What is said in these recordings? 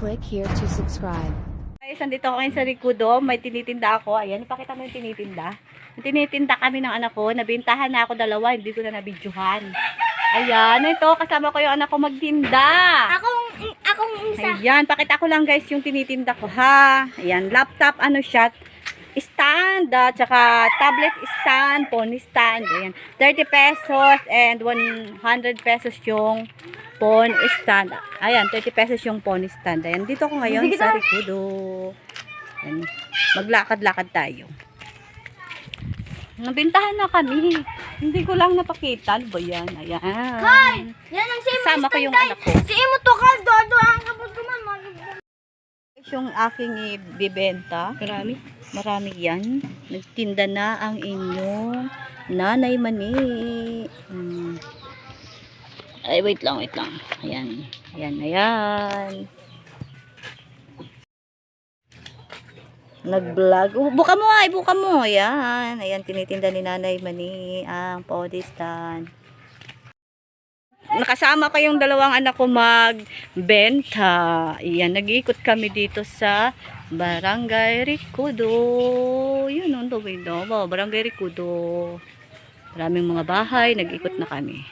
click here to subscribe. Guys, andito ako ngayon sa Rikudo. May tinitinda ako. Ayan, ipakita mo yung tinitinda. Yung tinitinda kami ng anak ko. Nabintahan na ako dalawa. Hindi ko na nabidyohan. Ayan, ito. Kasama ko yung anak ko magtinda. Akong isa. Ayan, pakita ko lang guys yung tinitinda ko ha. Ayan, laptop, ano siya, stand, tsaka tablet stand, phone stand. Ayan, 30 pesos and 100 pesos yung phone stand. Ayan, 30 pesos yung phone stand. Ayan, dito ko ngayon sa Rikudo. Ayan, maglakad-lakad tayo. Nabintahan na kami. Hindi ko lang napakita. Ano ba yan? Ayan. Hoy! Yan ang same Kasama ko yung anak ko. Si Imo to ka, dodo ang kapag kumama. Yung aking ibibenta. Marami yan. Nagtinda na ang inyong nanay mani. Ay, wait lang. Ayan. Ayan. Nag-vlog. Buka mo. Ayan. Ayan, tinitinda ni nanay mani ang podistan. Nakasama ko yung dalawang anak ko magbenta. Ayan, nag-iikot kami dito sa Barangay Rikudo. Yun, ang tubig do. Barangay Rikudo. Maraming mga bahay, nag-ikot na kami.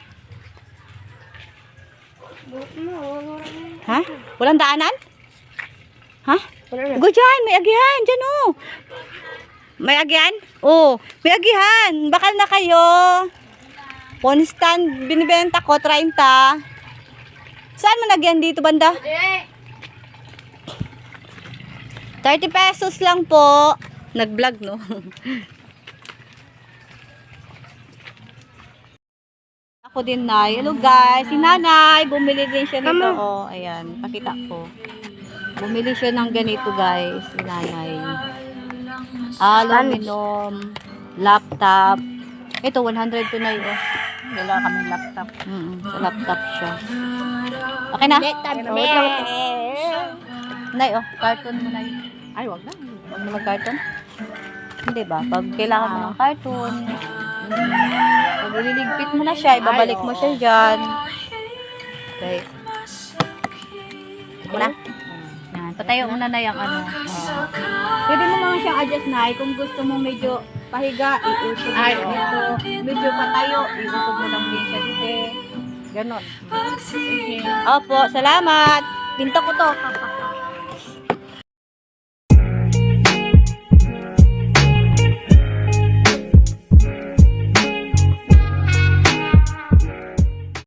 Ha? Walang daanan? Ha? Go dyan, may agihan. Dyan oh. May agihan? Oh, may agihan. Bakal na kayo. Phone stand, binibenta ko, 30. Saan mo nagyan dito, banda? 30 pesos lang po. Nag-vlog, no? Ako din, Nay. Hello, guys. Si Nanay, bumili din siya nito. Oh, ayan, pakita ko. Bumili siya ng ganito, guys. Si Nanay. Aluminum, laptop. Ito, 100 to, Nay. Oh. Wala kaming laptop. Sa laptop siya. Okay na? Nay, oh, carton mo, Nay. Ay, wag na. Wag na mag-carton. Hindi ba? Pag kailangan mo ng carton, pag ililigpit mo na siya, ibabalik mo siya dyan. Okay. Wala. Yan. Patayo mo na yung ano. Pwede mo naman siyang adjust, Nay. Kung gusto mo medyo pahiga, iusog mo dito. Medyo patayo, iusog mo lang din siya dito. Ganon. Opo, salamat. Pinto ko to.